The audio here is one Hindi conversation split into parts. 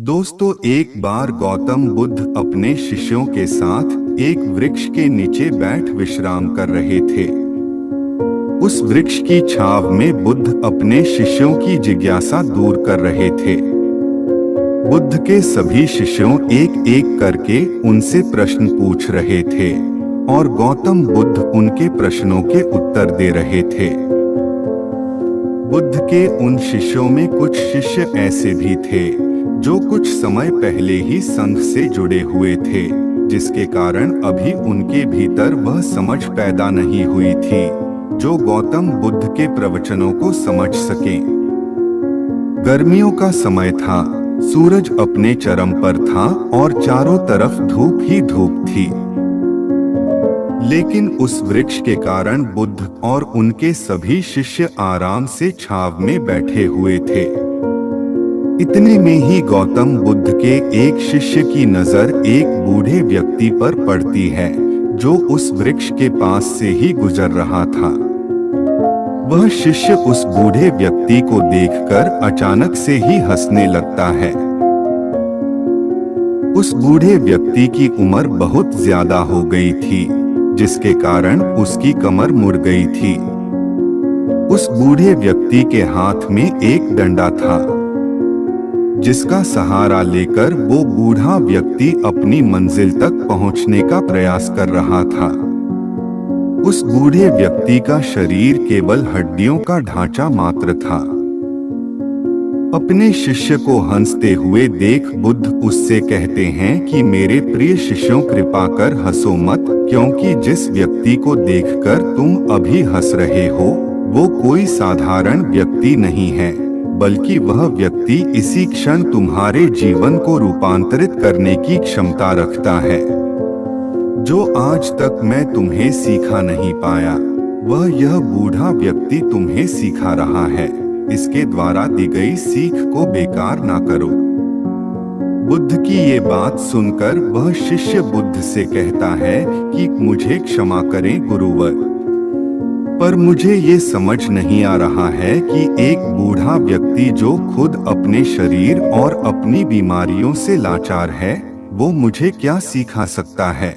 दोस्तों, एक बार गौतम बुद्ध अपने शिष्यों के साथ एक वृक्ष के नीचे बैठ विश्राम कर रहे थे। उस वृक्ष की छाव में बुद्ध अपने शिष्यों की जिज्ञासा दूर कर रहे थे। बुद्ध के सभी शिष्यों एक एक करके उनसे प्रश्न पूछ रहे थे और गौतम बुद्ध उनके प्रश्नों के उत्तर दे रहे थे। बुद्ध के उन शिष्यों में कुछ शिष्य ऐसे भी थे जो कुछ समय पहले ही संघ से जुड़े हुए थे, जिसके कारण अभी उनके भीतर वह समझ पैदा नहीं हुई थी जो गौतम बुद्ध के प्रवचनों को समझ सके। गर्मियों का समय था, सूरज अपने चरम पर था और चारों तरफ धूप ही धूप थी। लेकिन उस वृक्ष के कारण बुद्ध और उनके सभी शिष्य आराम से छाव में बैठे हुए थे। इतने में ही गौतम बुद्ध के एक शिष्य की नजर एक बूढ़े व्यक्ति पर पड़ती है जो उस वृक्ष के पास से ही गुजर रहा था। वह शिष्य उस बूढ़े व्यक्ति को देखकर अचानक से ही हंसने लगता है। उस बूढ़े व्यक्ति की उम्र बहुत ज्यादा हो गई थी, जिसके कारण उसकी कमर मुड़ गई थी। उस बूढ़े व्यक्ति के हाथ में एक डंडा था, जिसका सहारा लेकर वो बूढ़ा व्यक्ति अपनी मंजिल तक पहुंचने का प्रयास कर रहा था। उस बूढ़े व्यक्ति का शरीर केवल हड्डियों का ढांचा मात्र था। अपने शिष्य को हंसते हुए देख बुद्ध उससे कहते हैं कि मेरे प्रिय शिष्यों, कृपा कर हंसो मत, क्योंकि जिस व्यक्ति को देखकर तुम अभी हंस रहे हो वो कोई साधारण व्यक्ति नहीं है, बल्कि वह व्यक्ति इसी क्षण तुम्हारे जीवन को रूपांतरित करने की क्षमता रखता है। जो आज तक मैं तुम्हें सिखा नहीं पाया, वह यह बूढ़ा व्यक्ति तुम्हें सिखा रहा है। इसके द्वारा दी गई सीख को बेकार ना करो। बुद्ध की ये बात सुनकर वह शिष्य बुद्ध से कहता है कि मुझे क्षमा करें गुरुवर, पर मुझे ये समझ नहीं आ रहा है कि एक बूढ़ा व्यक्ति जो खुद अपने शरीर और अपनी बीमारियों से लाचार है, वो मुझे क्या सिखा सकता है।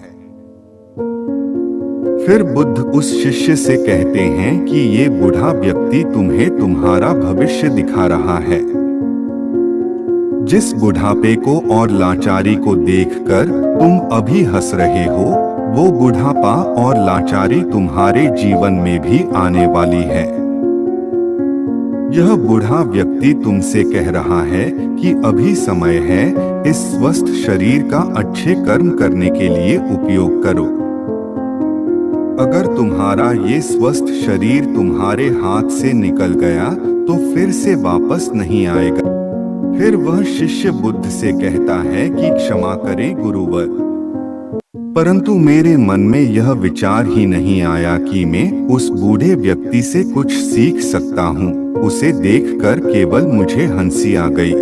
फिर बुद्ध उस शिष्य से कहते हैं कि ये बूढ़ा व्यक्ति तुम्हें तुम्हारा भविष्य दिखा रहा है। जिस बुढ़ापे को और लाचारी को देखकर तुम अभी हंस रहे हो, वो बुढ़ापा और लाचारी तुम्हारे जीवन में भी आने वाली है। यह बूढ़ा व्यक्ति तुमसे कह रहा है कि अभी समय है, इस स्वस्थ शरीर का अच्छे कर्म करने के लिए उपयोग करो। अगर तुम्हारा ये स्वस्थ शरीर तुम्हारे हाथ से निकल गया तो फिर से वापस नहीं आएगा। फिर वह शिष्य बुद्ध से कहता है कि क्षमा करें गुरुवर, परंतु मेरे मन में यह विचार ही नहीं आया कि मैं उस बूढ़े व्यक्ति से कुछ सीख सकता हूँ। उसे देखकर केवल मुझे हंसी आ गई।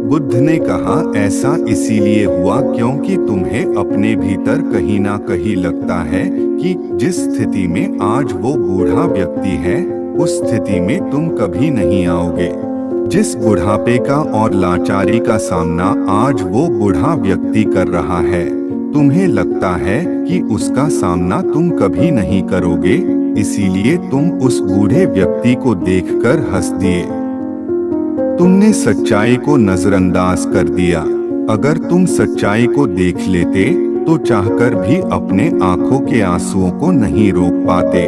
बुद्ध ने कहा, ऐसा इसीलिए हुआ क्योंकि तुम्हें अपने भीतर कहीं ना कहीं लगता है कि जिस स्थिति में आज वो बूढ़ा व्यक्ति है, उस स्थिति में तुम कभी नहीं आओगे। जिस बुढ़ापे का और लाचारी का सामना आज वो बूढ़ा व्यक्ति कर रहा है, तुम्हें लगता है कि उसका सामना तुम कभी नहीं करोगे, इसीलिए तुम उस बूढ़े व्यक्ति को देखकर हंस दिए। तुमने सच्चाई को नजरअंदाज कर दिया। अगर तुम सच्चाई को देख लेते तो चाहकर भी अपने आंखों के आंसुओं को नहीं रोक पाते,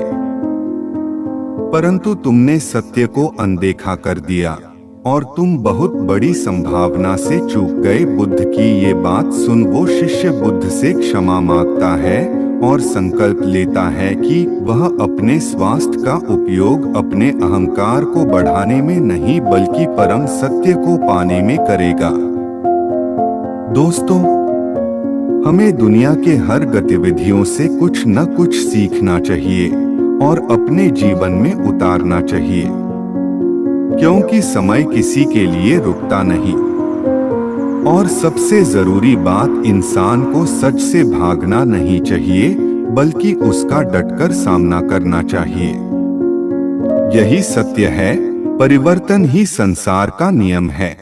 परंतु तुमने सत्य को अनदेखा कर दिया और तुम बहुत बड़ी संभावना से चूक गए। बुद्ध की ये बात सुन वो शिष्य बुद्ध से क्षमा मांगता है और संकल्प लेता है कि वह अपने स्वास्थ्य का उपयोग अपने अहंकार को बढ़ाने में नहीं बल्कि परम सत्य को पाने में करेगा। दोस्तों, हमें दुनिया के हर गतिविधियों से कुछ न कुछ सीखना चाहिए और अपने जीवन में उतारना चाहिए, क्योंकि समय किसी के लिए रुकता नहीं। और सबसे जरूरी बात, इंसान को सच से भागना नहीं चाहिए बल्कि उसका डटकर सामना करना चाहिए। यही सत्य है, परिवर्तन ही संसार का नियम है।